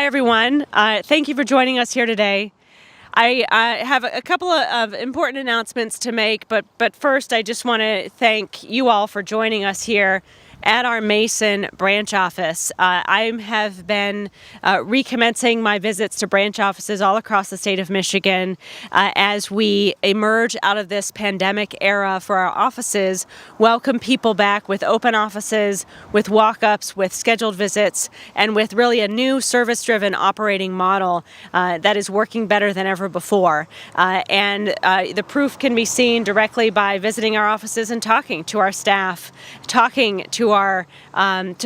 everyone. Thank you for joining us here today. I have a couple of important announcements to make, but first I just want to thank you all for joining us here at our Mason branch office. I have been recommencing my visits to branch offices all across the state of Michigan as we emerge out of this pandemic era for our offices, welcome people back with open offices, with walk-ups, with scheduled visits, and with really a new service-driven operating model that is working better than ever before. And the proof can be seen directly by visiting our offices and talking to our staff, talking to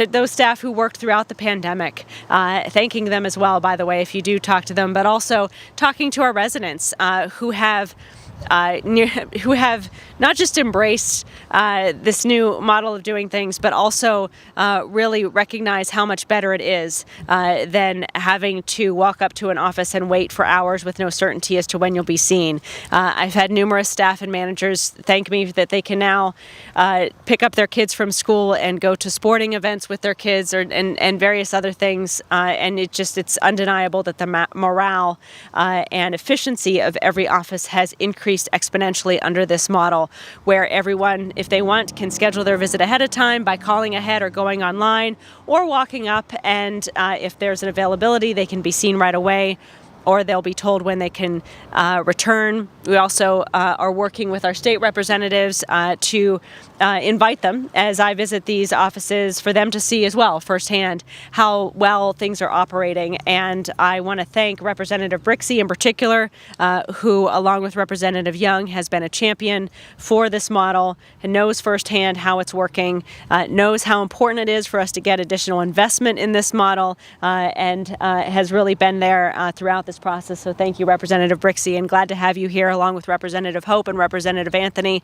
those staff who worked throughout the pandemic, thanking them as well, by the way, if you do talk to them, but also talking to our residents who have not just embraced this new model of doing things, but also really recognize how much better it is than having to walk up to an office and wait for hours with no certainty as to when you'll be seen. I've had numerous staff and managers thank me that they can now pick up their kids from school and go to sporting events with their kids and various other things. And it's undeniable that the morale and efficiency of every office has increased exponentially under this model, where everyone, if they want, can schedule their visit ahead of time by calling ahead or going online or walking up, and if there's an availability, they can be seen right away, or they'll be told when they can return. We also are working with our state representatives to invite them as I visit these offices for them to see as well firsthand how well things are operating. And I want to thank Representative Brixey in particular, who along with Representative Young has been a champion for this model and knows firsthand how it's working, knows how important it is for us to get additional investment in this model, and has really been there throughout this process. So thank you, Representative Brixey, and glad to have you here along with Representative Hope and Representative Anthony,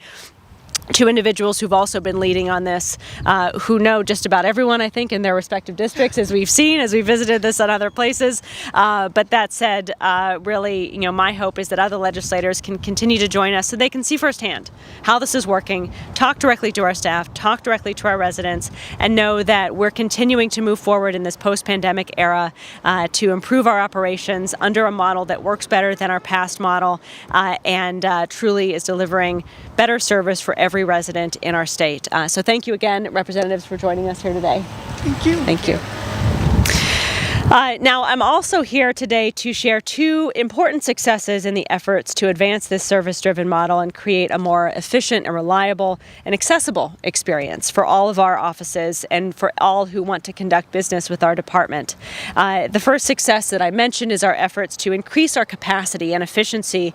two individuals who've also been leading on this, who know just about everyone, I think, in their respective districts, as we've seen, as we visited this at other places. But that said, really, my hope is that other legislators can continue to join us so they can see firsthand how this is working, talk directly to our staff, talk directly to our residents, and know that we're continuing to move forward in this post-pandemic era to improve our operations under a model that works better than our past model and truly is delivering better service for every resident in our state. So thank you again, representatives, for joining us here today. Thank you. Thank you. Now, I'm also here today to share two important successes in the efforts to advance this service-driven model and create a more efficient and reliable and accessible experience for all of our offices and for all who want to conduct business with our department. The first success that I mentioned is our efforts to increase our capacity and efficiency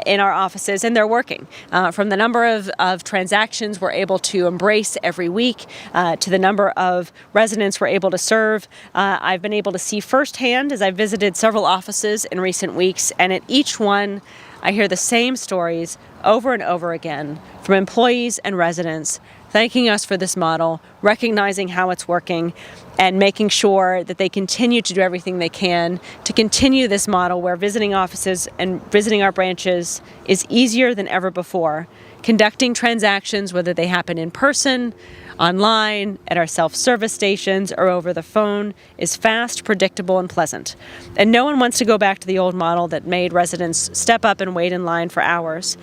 in our offices, and they're working. From the number of transactions we're able to embrace every week to the number of residents we're able to serve, I've been able to see firsthand as I've visited several offices in recent weeks, and at each one I hear the same stories over and over again from employees and residents thanking us for this model, recognizing how it's working, and making sure that they continue to do everything they can to continue this model where visiting offices and visiting our branches is easier than ever before. Conducting transactions, whether they happen in person, online, at our self-service stations, or over the phone, is fast, predictable, and pleasant. And no one wants to go back to the old model that made residents step up and wait in line for hours.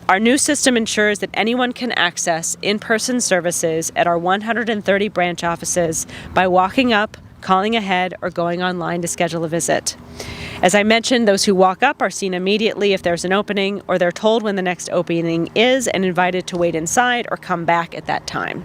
Our new system ensures that anyone can access in-person services at our 130 branch offices by walking up, calling ahead, or going online to schedule a visit. As I mentioned, those who walk up are seen immediately if there's an opening, or they're told when the next opening is and invited to wait inside or come back at that time.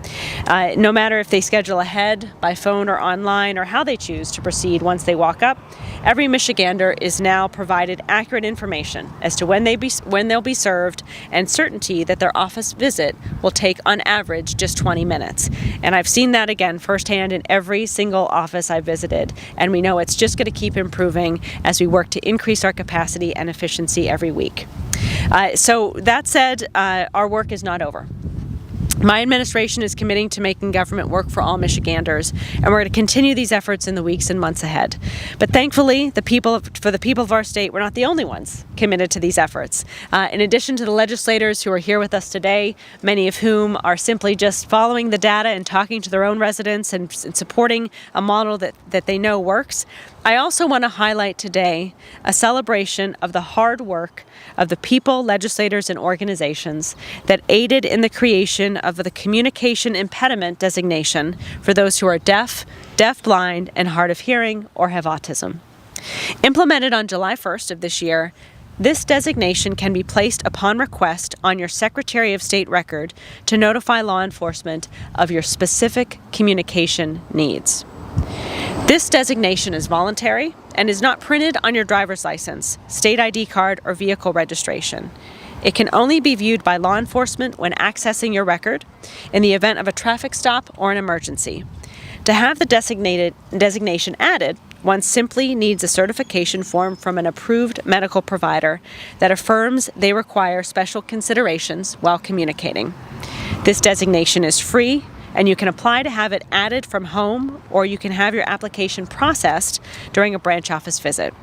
No matter if they schedule ahead, by phone or online, or how they choose to proceed once they walk up, every Michigander is now provided accurate information as to when they'll be served and certainty that their office visit will take on average just 20 minutes. And I've seen that again firsthand in every single office I've visited, and we know it's just going to keep improving as we work to increase our capacity and efficiency every week. So that said, our work is not over. My administration is committing to making government work for all Michiganders, and we're going to continue these efforts in the weeks and months ahead. But thankfully, for the people of our state, we're not the only ones committed to these efforts. In addition to the legislators who are here with us today, many of whom are simply just following the data and talking to their own residents and supporting a model that they know works, I also want to highlight today a celebration of the hard work of the people, legislators, and organizations that aided in the creation of the communication impediment designation for those who are deaf, deafblind, and hard of hearing, or have autism. Implemented on July 1st of this year, this designation can be placed upon request on your Secretary of State record to notify law enforcement of your specific communication needs. This designation is voluntary and is not printed on your driver's license, state ID card, or vehicle registration. It can only be viewed by law enforcement when accessing your record in the event of a traffic stop or an emergency. To have the designation added, one simply needs a certification form from an approved medical provider that affirms they require special considerations while communicating. This designation is free, and you can apply to have it added from home, or you can have your application processed during a branch office visit.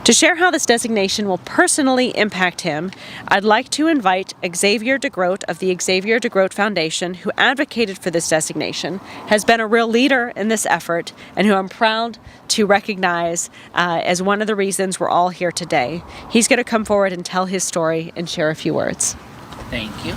To share how this designation will personally impact him, I'd like to invite Xavier DeGroat of the Xavier DeGroat Foundation, who advocated for this designation, has been a real leader in this effort, and who I'm proud to recognize as one of the reasons we're all here today. He's going to come forward and tell his story and share a few words. Thank you.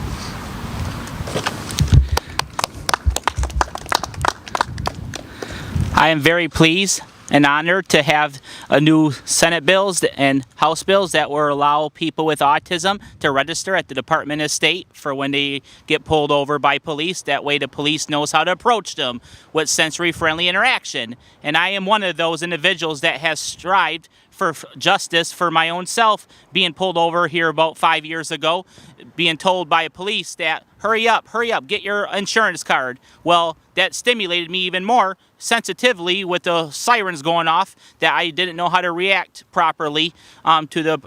I am very pleased and honored to have a new Senate bills and House bills that will allow people with autism to register at the Department of State for when they get pulled over by police. That way the police knows how to approach them with sensory-friendly interaction. And I am one of those individuals that has strived for justice for my own self, being pulled over here about 5 years ago, being told by police that, hurry up, get your insurance card. Well, that stimulated me even more sensitively with the sirens going off, that I didn't know how to react properly to the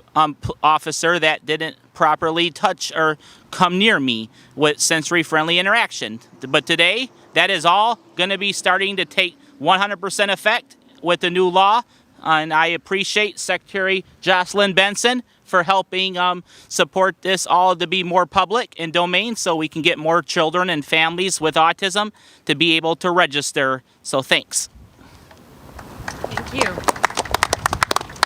officer that didn't properly touch or come near me with sensory-friendly interaction. But today, that is all going to be starting to take 100% effect with the new law. And I appreciate Secretary Jocelyn Benson for helping support this all to be more public and domain, so we can get more children and families with autism to be able to register. So thanks. Thank you.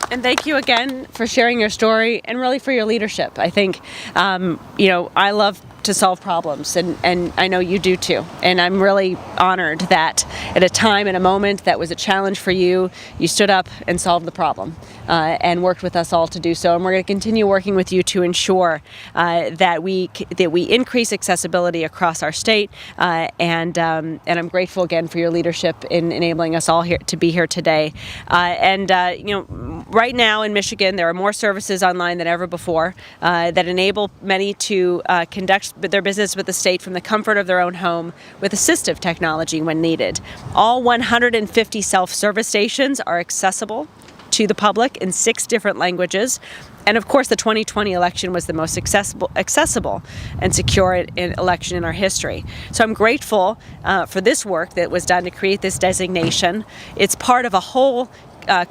And thank you again for sharing your story and really for your leadership. I think, I love to solve problems, and I know you do too. And I'm really honored that at a time and a moment that was a challenge for you, you stood up and solved the problem and worked with us all to do so. And we're going to continue working with you to ensure that we increase accessibility across our state. And I'm grateful again for your leadership in enabling us all here to be here today. Right now in Michigan, there are more services online than ever before that enable many to conduct their business with the state from the comfort of their own home with assistive technology when needed. All 150 self-service stations are accessible to the public in 6 different languages. And of course, the 2020 election was the most accessible and secure election in our history. So I'm grateful for this work that was done to create this designation. It's part of a whole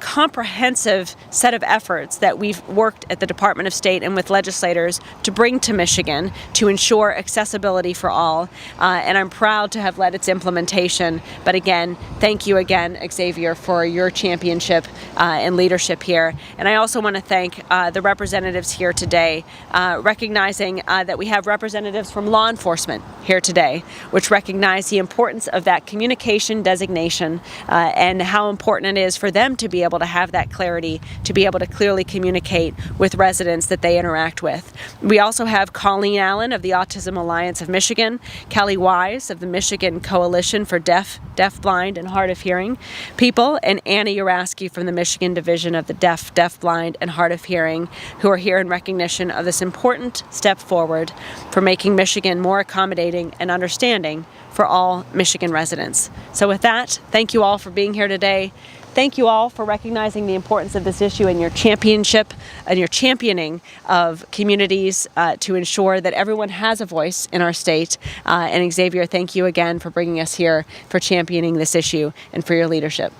comprehensive set of efforts that we've worked at the Department of State and with legislators to bring to Michigan to ensure accessibility for all. And I'm proud to have led its implementation. But again, thank you again, Xavier, for your championship and leadership here. And I also want to thank the representatives here today, recognizing that we have representatives from law enforcement here today, which recognize the importance of that communication designation and how important it is for them to be able to have that clarity, to be able to clearly communicate with residents that they interact with. We also have Colleen Allen of the Autism Alliance of Michigan, Kelly Wise of the Michigan Coalition for Deaf, Blind, and Hard of Hearing people, and Anna Uraski from the Michigan Division of the Deaf, Blind, and Hard of Hearing, who are here in recognition of this important step forward for making Michigan more accommodating and understanding for all Michigan residents. So with that, thank you all for being here today. Thank you all for recognizing the importance of this issue and your championship and your championing of communities to ensure that everyone has a voice in our state. And Xavier, thank you again for bringing us here, for championing this issue, and for your leadership.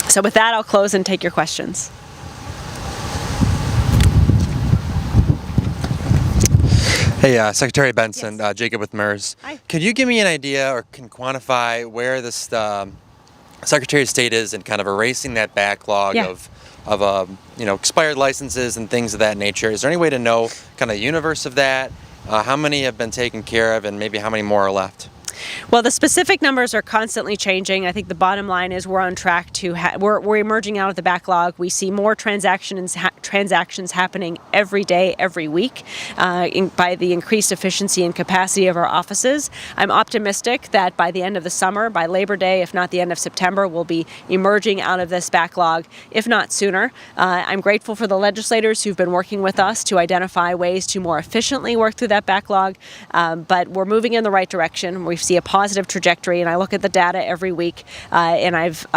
So with that, I'll close and take your questions. Hey, Secretary Benson, Yes. Jacob with MERS. Hi. Could you give me an idea or can quantify where this Secretary of State is in kind of erasing that backlog Yeah. of expired licenses and things of that nature. Is there any way to know kind of the universe of that? How many have been taken care of, and maybe how many more are left? Well, the specific numbers are constantly changing. I think the bottom line is we're on track to we're emerging out of the backlog. We see more transactions happening every day, every week, by the increased efficiency and capacity of our offices. I'm optimistic that by the end of the summer, by Labor Day, if not the end of September, we'll be emerging out of this backlog, if not sooner. I'm grateful for the legislators who've been working with us to identify ways to more efficiently work through that backlog, but we're moving in the right direction. We see a positive trajectory, and I look at the data every week, and I've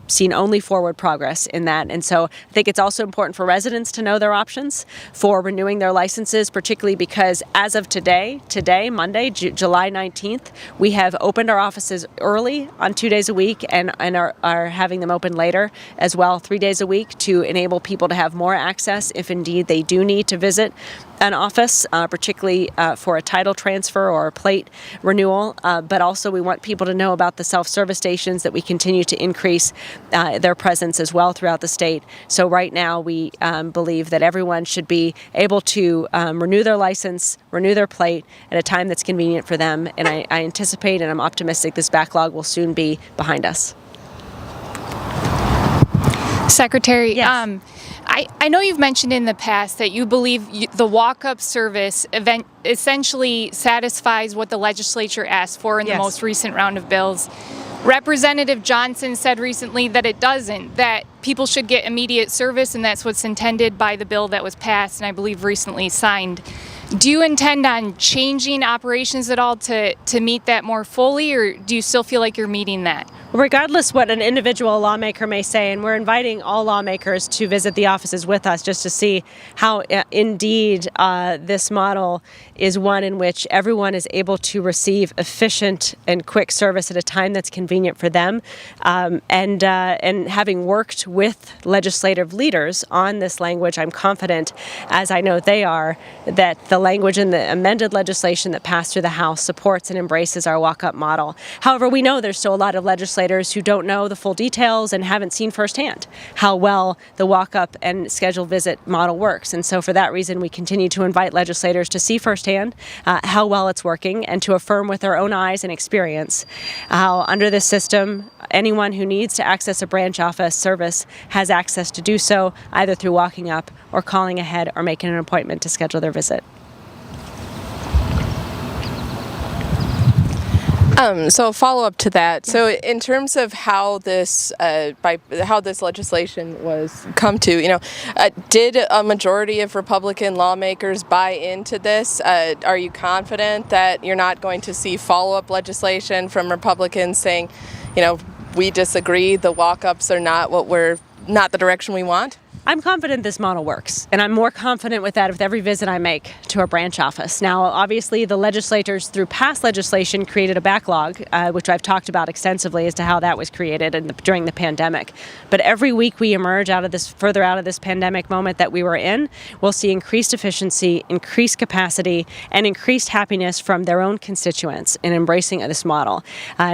seen only forward progress in that. And so I think it's also important for residents to know their options for renewing their licenses, particularly because as of today, Monday, July 19th, we have opened our offices early on 2 days a week and are having them open later as well, 3 days a week, to enable people to have more access if indeed they do need to visit an office, particularly for a title transfer or a plate renewal. But also we want people to know about the self-service stations, that we continue to increase their presence as well throughout the state. So right now we believe that everyone should be able to renew their license, renew their plate at a time that's convenient for them. And I anticipate and I'm optimistic this backlog will soon be behind us. Secretary, Yes. I know you've mentioned in the past that you believe the walk-up service essentially satisfies what the legislature asked for in the Yes. most recent round of bills. Representative Johnson said recently that it doesn't, that people should get immediate service, and that's what's intended by the bill that was passed and I believe recently signed. Do you intend on changing operations at all to meet that more fully, or do you still feel like you're meeting that? Regardless what an individual lawmaker may say, and we're inviting all lawmakers to visit the offices with us just to see how indeed this model is one in which everyone is able to receive efficient and quick service at a time that's convenient for them. And having worked with legislative leaders on this language, I'm confident, as I know they are, that the language in the amended legislation that passed through the House supports and embraces our walk-up model. However, we know there's still a lot of legislators who don't know the full details and haven't seen firsthand how well the walk-up and scheduled visit model works. And so for that reason, we continue to invite legislators to see firsthand how well it's working and to affirm with their own eyes and experience how under this system, anyone who needs to access a branch office service has access to do so either through walking up or calling ahead or making an appointment to schedule their visit. So follow up to that. So in terms of how this legislation was come to, did a majority of Republican lawmakers buy into this? Are you confident that you're not going to see follow-up legislation from Republicans saying, we disagree, the walk-ups are not not the direction we want? I'm confident this model works, and I'm more confident with that with every visit I make to a branch office. Now, obviously, the legislators, through past legislation, created a backlog, which I've talked about extensively as to how that was created during the pandemic. But every week we emerge further out of this pandemic moment that we were in, we'll see increased efficiency, increased capacity, and increased happiness from their own constituents in embracing this model.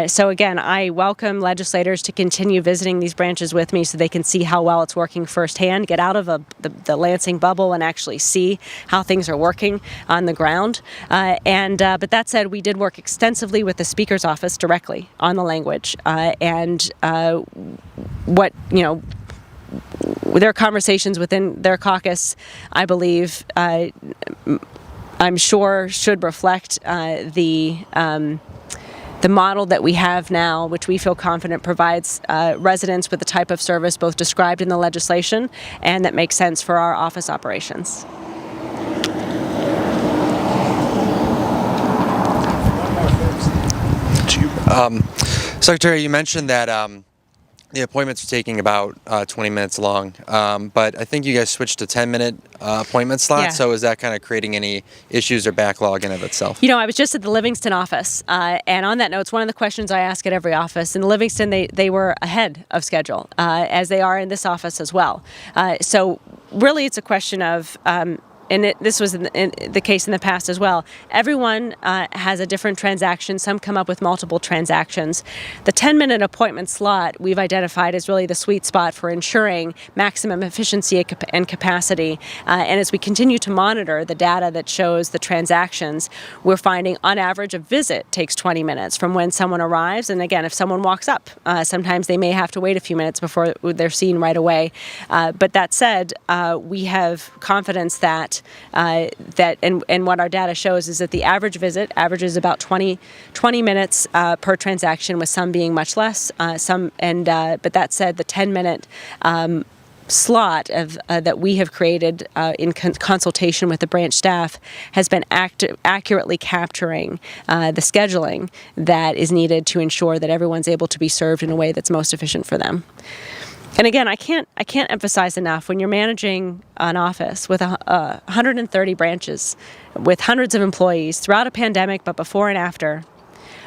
So again, I welcome legislators to continue visiting these branches with me so they can see how well it's working firsthand, get out of the Lansing bubble and actually see how things are working on the ground. But that said, we did work extensively with the Speaker's office directly on the language their conversations within their caucus, I believe, I'm sure should reflect the model that we have now, which we feel confident provides residents with the type of service both described in the legislation and that makes sense for our office operations. Secretary, you mentioned that the appointments are taking about 20 minutes long, but I think you guys switched to 10-minute appointment slots. Yeah. So is that kind of creating any issues or backlog in of itself? I was just at the Livingston office, and on that note, it's one of the questions I ask at every office. In Livingston, they were ahead of schedule, as they are in this office as well. So really, it's a question of this was in the case in the past as well, everyone has a different transaction. Some come up with multiple transactions. The 10-minute appointment slot we've identified as really the sweet spot for ensuring maximum efficiency and capacity. And as we continue to monitor the data that shows the transactions, we're finding on average a visit takes 20 minutes from when someone arrives. And again, if someone walks up, sometimes they may have to wait a few minutes before they're seen right away. But that said, we have confidence that what our data shows is that the average visit averages about 20 minutes per transaction, with some being much less. But that said, the 10-minute slot that we have created in consultation with the branch staff has been accurately capturing the scheduling that is needed to ensure that everyone's able to be served in a way that's most efficient for them. And again, I can't emphasize enough, when you're managing an office with 130 branches, with hundreds of employees throughout a pandemic, but before and after,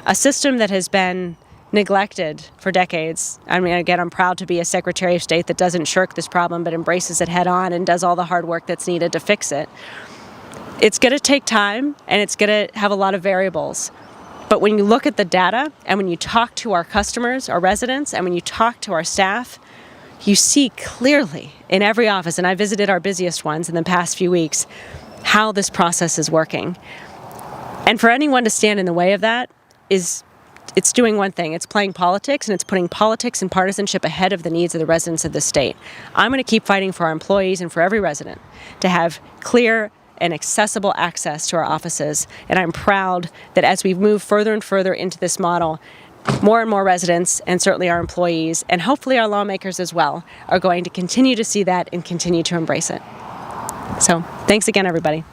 a system that has been neglected for decades. I mean, again, I'm proud to be a Secretary of State that doesn't shirk this problem, but embraces it head on and does all the hard work that's needed to fix it. It's going to take time, and it's going to have a lot of variables. But when you look at the data, and when you talk to our customers, our residents, and when you talk to our staff, you see clearly in every office, and I visited our busiest ones in the past few weeks, how this process is working. And for anyone to stand in the way of that it's doing one thing. It's playing politics, and it's putting politics and partisanship ahead of the needs of the residents of the state. I'm going to keep fighting for our employees and for every resident to have clear and accessible access to our offices. And I'm proud that as we move further and further into this model, more and more residents, and certainly our employees, and hopefully our lawmakers as well, are going to continue to see that and continue to embrace it. So, thanks again, everybody.